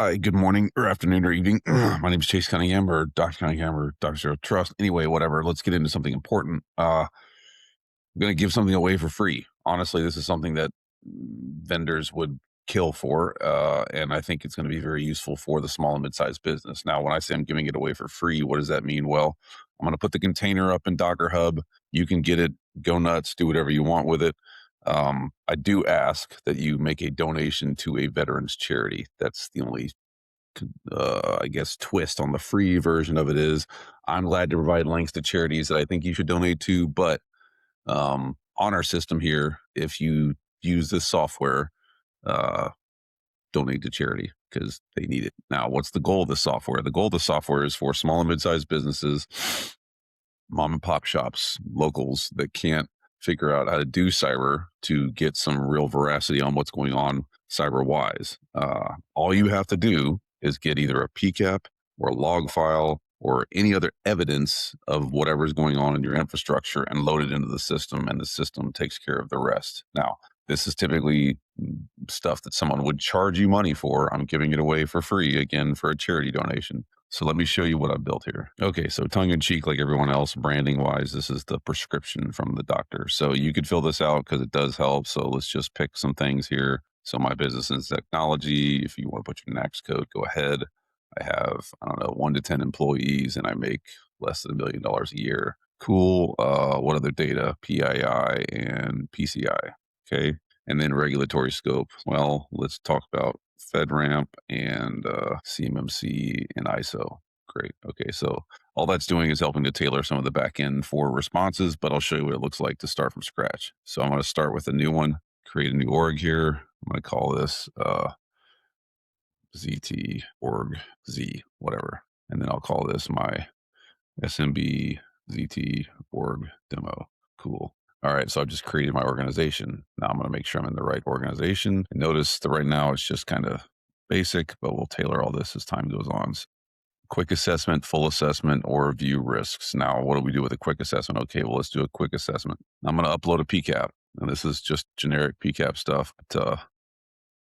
Hi, good morning or afternoon or evening. My name is Chase Cunningham or Dr. Cunningham or Dr. Zero Trust. Anyway, whatever. Let's get into something important. I'm going to give something away for free. Honestly, this is something that vendors would kill for. And I think it's going to be very useful for the small and mid-sized business. Now, when I say I'm giving it away for free, what does that mean? Well, I'm going to put the container up in Docker Hub. You can get it, go nuts, do whatever you want with it. I do ask that you make a donation to a veterans charity. That's the only I guess, twist on the free version of it is I'm glad to provide links to charities that I think you should donate to. But on our system here, if you use this software, uh, donate to charity because they need it. Now, what's the goal of the software? The goal of the software is for small and mid-sized businesses, mom and pop shops, locals that can't figure out how to do cyber to get some real veracity on what's going on cyber wise. All you have to do is get either a PCAP or a log file or any other evidence of whatever's going on in your infrastructure and load it into the system, and the system takes care of the rest. Now, this is typically stuff that someone would charge you money for. I'm giving it away for free, again, for a charity donation. So let me show you what I've built here. Okay, so tongue in cheek, like everyone else, branding wise, this is the prescription from the doctor. So you could fill this out because it does help. So let's just pick some things here. So my business is technology. If you want to put your NACS code, go ahead. I have, I don't know, 1 to 10 employees and I make less than $1 million a year. Cool. What other data? PII and PCI. Okay. And then regulatory scope. Well, let's talk about FedRAMP and CMMC and ISO. Great. Okay. So all that's doing is helping to tailor some of the back end for responses, but I'll show you what it looks like to start from scratch. So I'm going to start with a new one, create a new org here. I'm going to call this ZT org Z, whatever. And then I'll call this my SMB ZT org demo. Cool. All right, so I've just created my organization. Now I'm going to make sure I'm in the right organization. And notice that right now it's just kind of basic, but we'll tailor all this as time goes on. So quick assessment, full assessment, or view risks. Now, what do we do with a quick assessment? Okay, well, let's do a quick assessment. I'm going to upload a PCAP. And this is just generic PCAP stuff, but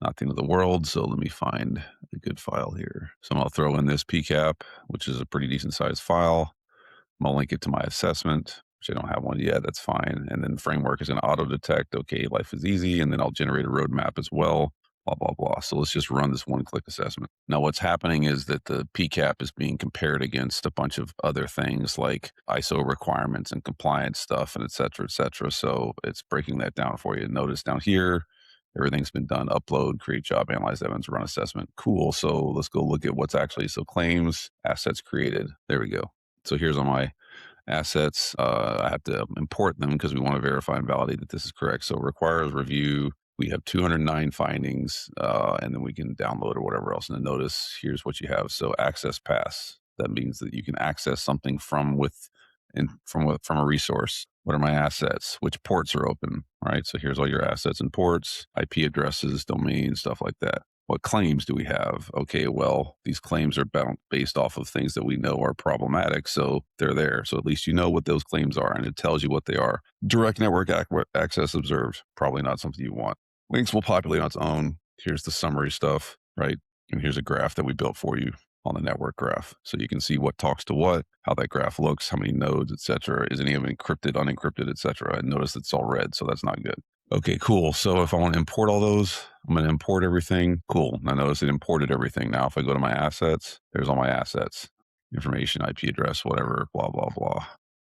not the end of the world. So let me find a good file here. So I'm going to throw in this PCAP, which is a pretty decent sized file. I'm going to link it to my assessment, which I don't have one yet. That's fine. And then framework is going to auto detect. Okay, life is easy. And then I'll generate a roadmap as well. Blah, blah, blah. So let's just run this one click assessment. Now, what's happening is that the PCAP is being compared against a bunch of other things like ISO requirements and compliance stuff and et cetera, et cetera. So it's breaking that down for you. Notice down here, everything's been done. Upload, create job, analyze evidence, run assessment. Cool. So let's go look at what's actually, so claims, assets created. There we go. So here's all my assets. I have to import them because we want to verify and validate that this is correct. So requires review. We have 209 findings, and then we can download or whatever else. And then notice here's what you have. So access pass. That means that you can access something from a resource. What are my assets? Which ports are open? Right. So here's all your assets and ports, IP addresses, domains, stuff like that. What claims do we have? Okay, well, these claims are based off of things that we know are problematic, so they're there. So at least you know what those claims are, and it tells you what they are. Direct network access observed, probably not something you want. Links will populate on its own. Here's the summary stuff, right? And here's a graph that we built for you on the network graph. So you can see what talks to what, how that graph looks, how many nodes, et cetera. Is any of it encrypted, unencrypted, et cetera. And notice it's all red, so that's not good. Okay, cool. So if I want to import all those, I'm going to import everything. Cool. Now notice it imported everything. Now if I go to my assets, there's all my assets, information, IP address, whatever, blah, blah, blah.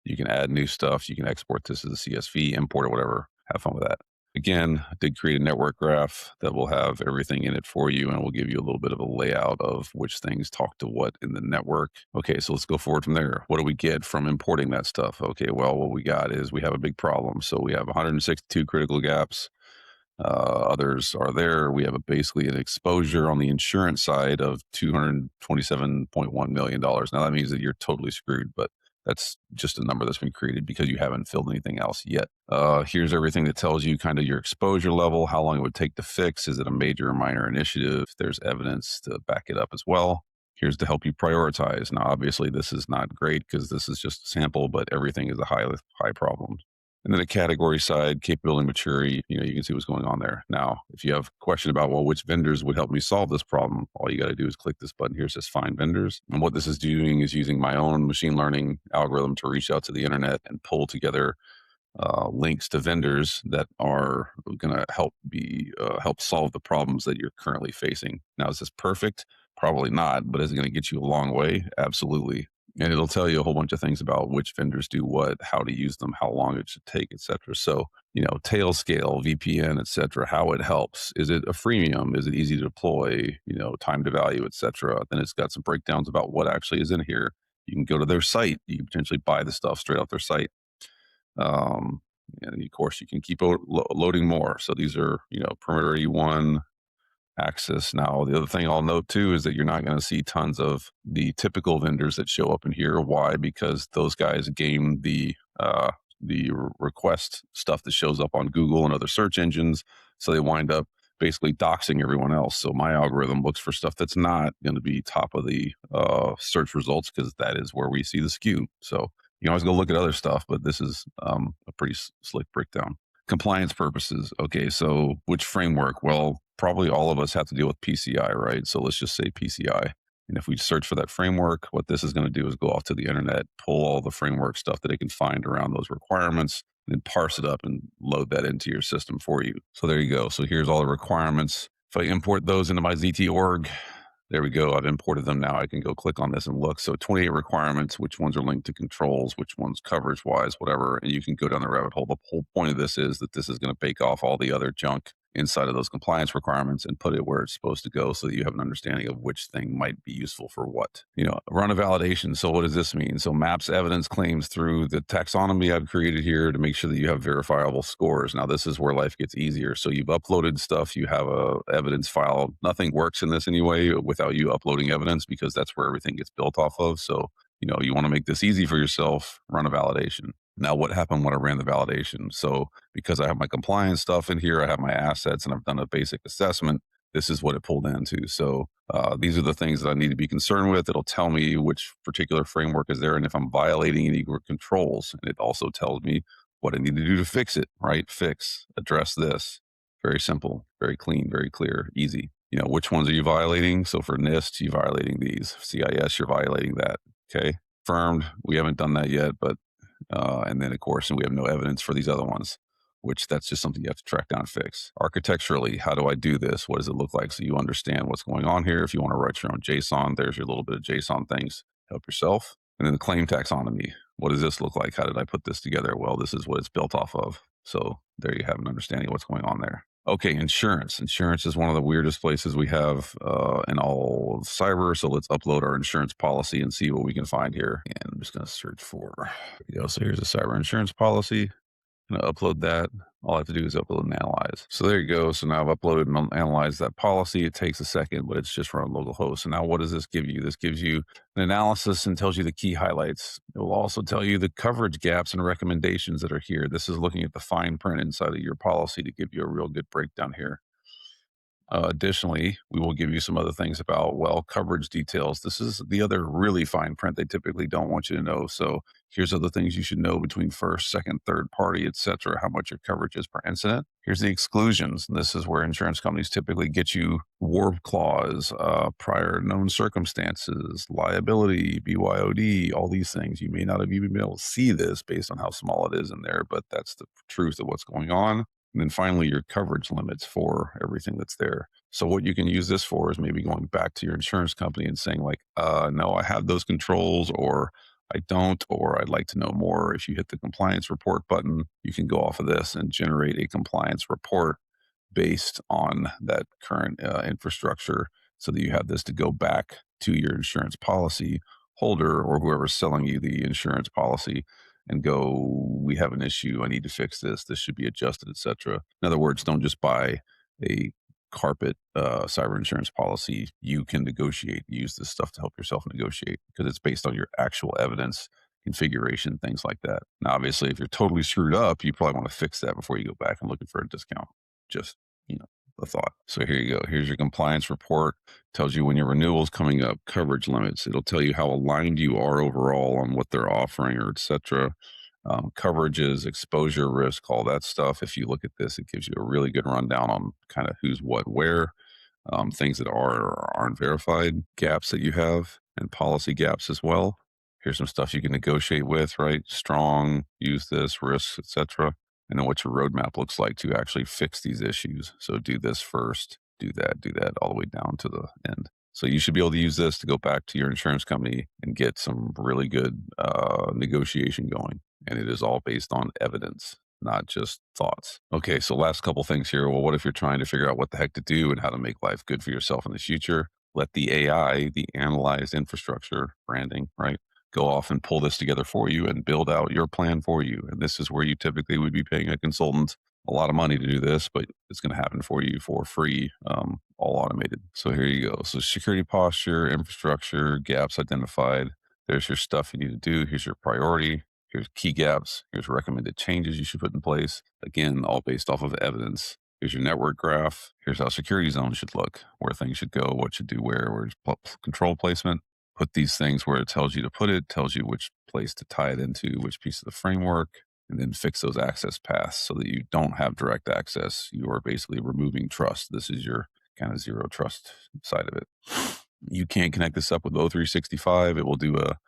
You can add new stuff. You can export this as a CSV, import it, whatever. Have fun with that. Again, I did create a network graph that will have everything in it for you, and it will give you a little bit of a layout of which things talk to what in the network. Okay, so let's go forward from there. What do we get from importing that stuff? Okay, well, what we got is we have a big problem. So we have 162 critical gaps. Others are there. We have basically an exposure on the insurance side of $227.1 million. Now that means that you're totally screwed, but that's just a number that's been created because you haven't filled anything else yet. Here's everything that tells you kind of your exposure level, how long it would take to fix. Is it a major or minor initiative? There's evidence to back it up as well. Here's to help you prioritize. Now, obviously, this is not great because this is just a sample, but everything is a high problem. And then the category side, capability maturity, you can see what's going on there. Now, if you have a question about, well, which vendors would help me solve this problem, all you got to do is click this button here. It says find vendors. And what this is doing is using my own machine learning algorithm to reach out to the internet and pull together links to vendors that are going to help solve the problems that you're currently facing. Now, is this perfect? Probably not, but is it going to get you a long way? Absolutely. And it'll tell you a whole bunch of things about which vendors do what, how to use them, how long it should take, etc. So, Tailscale, VPN, etc. How it helps. Is it a freemium? Is it easy to deploy? Time to value, etc. Then it's got some breakdowns about what actually is in here. You can go to their site. You can potentially buy the stuff straight off their site. Um, and of course, you can keep loading more. So these are, perimeter 81 access. Now, the other thing I'll note too is that you're not going to see tons of the typical vendors that show up in here. Why? Because those guys game the request stuff that shows up on Google and other search engines. So they wind up basically doxing everyone else. So my algorithm looks for stuff that's not going to be top of the search results because that is where we see the skew. So you can always go look at other stuff, but this is a pretty slick breakdown. Compliance purposes. Okay, so which framework? Well, probably all of us have to deal with PCI, right? So let's just say PCI. And if we search for that framework, what this is going to do is go off to the internet, pull all the framework stuff that it can find around those requirements, and then parse it up and load that into your system for you. So there you go. So here's all the requirements. If I import those into my ZT org, there we go. I've imported them now. I can go click on this and look. So 28 requirements, which ones are linked to controls, which ones coverage wise, whatever. And you can go down the rabbit hole. The whole point of this is that this is going to bake off all the other junk inside of those compliance requirements and put it where it's supposed to go so that you have an understanding of which thing might be useful for what. Run a validation. So what does this mean? So maps evidence claims through the taxonomy I've created here to make sure that you have verifiable scores. Now, this is where life gets easier. So you've uploaded stuff, you have a evidence file. Nothing works in this anyway without you uploading evidence because that's where everything gets built off of. So, you want to make this easy for yourself, run a validation. Now, what happened when I ran the validation? So because I have my compliance stuff in here, I have my assets, and I've done a basic assessment, this is what it pulled into. So these are the things that I need to be concerned with. It'll tell me which particular framework is there and if I'm violating any controls. And it also tells me what I need to do to fix it, right? Fix, address this. Very simple, very clean, very clear, easy. Which ones are you violating? So for NIST, you're violating these. CIS, you're violating that. Okay. Confirmed. We haven't done that yet, but and then, of course, we have no evidence for these other ones, which that's just something you have to track down and fix. Architecturally, how do I do this? What does it look like? So you understand what's going on here. If you want to write your own JSON, there's your little bit of JSON things. Help yourself. And then the claim taxonomy. What does this look like? How did I put this together? Well, this is what it's built off of. So there you have an understanding of what's going on there. Okay, insurance. Insurance is one of the weirdest places we have in all of cyber. So let's upload our insurance policy and see what we can find here. And I'm just going to search for, so here's a cyber insurance policy. I'm going to upload that. All I have to do is upload and analyze. So there you go. So now I've uploaded and analyzed that policy. It takes a second, but it's just run localhost. So now what does this give you? This gives you an analysis and tells you the key highlights. It will also tell you the coverage gaps and recommendations that are here. This is looking at the fine print inside of your policy to give you a real good breakdown here. Additionally, we will give you some other things about, coverage details. This is the other really fine print they typically don't want you to know. So here's other things you should know between first, second, third party, etc., how much your coverage is per incident. Here's the exclusions. And this is where insurance companies typically get you warp clause, prior known circumstances, liability, BYOD, all these things. You may not have even been able to see this based on how small it is in there, but that's the truth of what's going on. And then finally, your coverage limits for everything that's there. So what you can use this for is maybe going back to your insurance company and saying no, I have those controls, or I don't, or I'd like to know more. If you hit the compliance report button, you can go off of this and generate a compliance report based on that current infrastructure so that you have this to go back to your insurance policy holder or whoever's selling you the insurance policy and go, we have an issue. I need to fix this. This should be adjusted, etc. In other words, don't just buy a carpet cyber insurance policy. You can negotiate, use this stuff to help yourself negotiate because it's based on your actual evidence, configuration, things like that. Now, obviously, if you're totally screwed up, you probably want to fix that before you go back and looking for a discount. Just, a thought. So here you go. Here's your compliance report. Tells you when your renewal is coming up, coverage limits. It'll tell you how aligned you are overall on what they're offering or etc. coverages, exposure risk, all that stuff. If you look at this, it gives you a really good rundown on kind of who's what where, things that are or aren't verified, gaps that you have, and policy gaps as well. Here's some stuff you can negotiate with, right? Strong, use this, risks, etc. And then what your roadmap looks like to actually fix these issues. So do this first, do that, all the way down to the end. So you should be able to use this to go back to your insurance company and get some really good negotiation going. And it is all based on evidence, not just thoughts. Okay, so last couple things here. Well, what if you're trying to figure out what the heck to do and how to make life good for yourself in the future? Let the AI, the analyzed infrastructure, branding, right, go off and pull this together for you and build out your plan for you. And this is where you typically would be paying a consultant a lot of money to do this, but it's going to happen for you for free, all automated. So here you go. So security posture, infrastructure, gaps identified. There's your stuff you need to do. Here's your priority. Here's key gaps. Here's recommended changes you should put in place. Again, all based off of evidence. Here's your network graph. Here's how security zones should look, where things should go, what should do where's control placement. Put these things where it tells you to put it, tells you which place to tie it into, which piece of the framework, and then fix those access paths so that you don't have direct access. You are basically removing trust. This is your kind of zero trust side of it. You can connect this up with O365. It will do a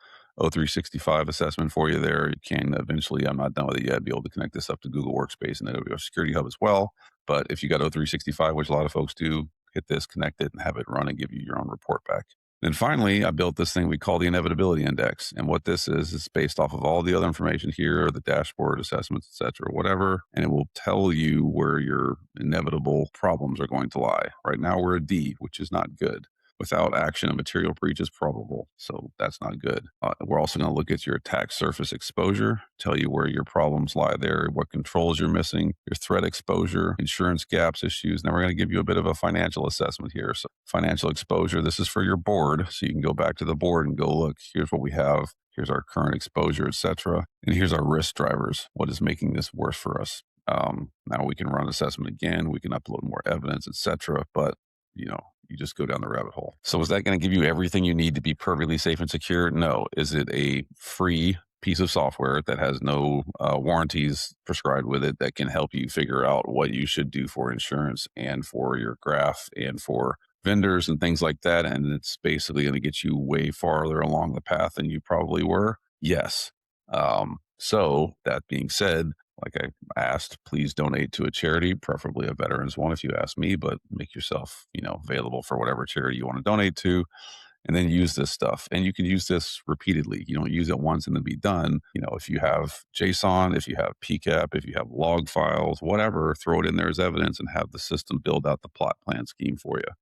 O365 assessment for you there. You can eventually, I'm not done with it yet, be able to connect this up to Google Workspace and AWS Security Hub as well. But if you got O365, which a lot of folks do, hit this, connect it, and have it run and give you your own report back. Then finally, I built this thing we call the Inevitability Index. And what this is based off of all the other information here, the dashboard, assessments, et cetera, whatever. And it will tell you where your inevitable problems are going to lie. Right now, we're a D, which is not good. Without action, a material breach is probable. So that's not good. We're also going to look at your attack surface exposure, tell you where your problems lie there, what controls you're missing, your threat exposure, insurance gaps issues. Now we're going to give you a bit of a financial assessment here. So financial exposure, this is for your board. So you can go back to the board and go, look, here's what we have. Here's our current exposure, et cetera. And here's our risk drivers. What is making this worse for us? Now we can run assessment again. We can upload more evidence, et cetera. But you just go down the rabbit hole. So is that going to give you everything you need to be perfectly safe and secure? No. Is it a free piece of software that has no warranties prescribed with it that can help you figure out what you should do for insurance and for your graph and for vendors and things like that? And it's basically going to get you way farther along the path than you probably were? Yes. So that being said, like I asked, please donate to a charity, preferably a veterans one if you ask me, but make yourself, available for whatever charity you want to donate to, and then use this stuff. And you can use this repeatedly. You don't use it once and then be done. If you have JSON, if you have PCAP, if you have log files, whatever, throw it in there as evidence and have the system build out the plot plan scheme for you.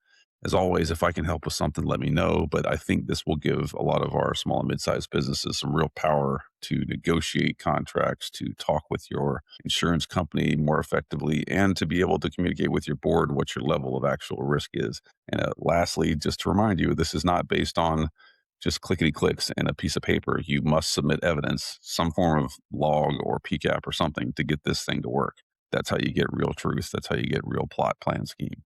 As always, if I can help with something, let me know. But I think this will give a lot of our small and mid-sized businesses some real power to negotiate contracts, to talk with your insurance company more effectively, and to be able to communicate with your board what your level of actual risk is. And lastly, just to remind you, this is not based on just clickety clicks and a piece of paper. You must submit evidence, some form of log or PCAP or something to get this thing to work. That's how you get real truth. That's how you get real plot plan scheme.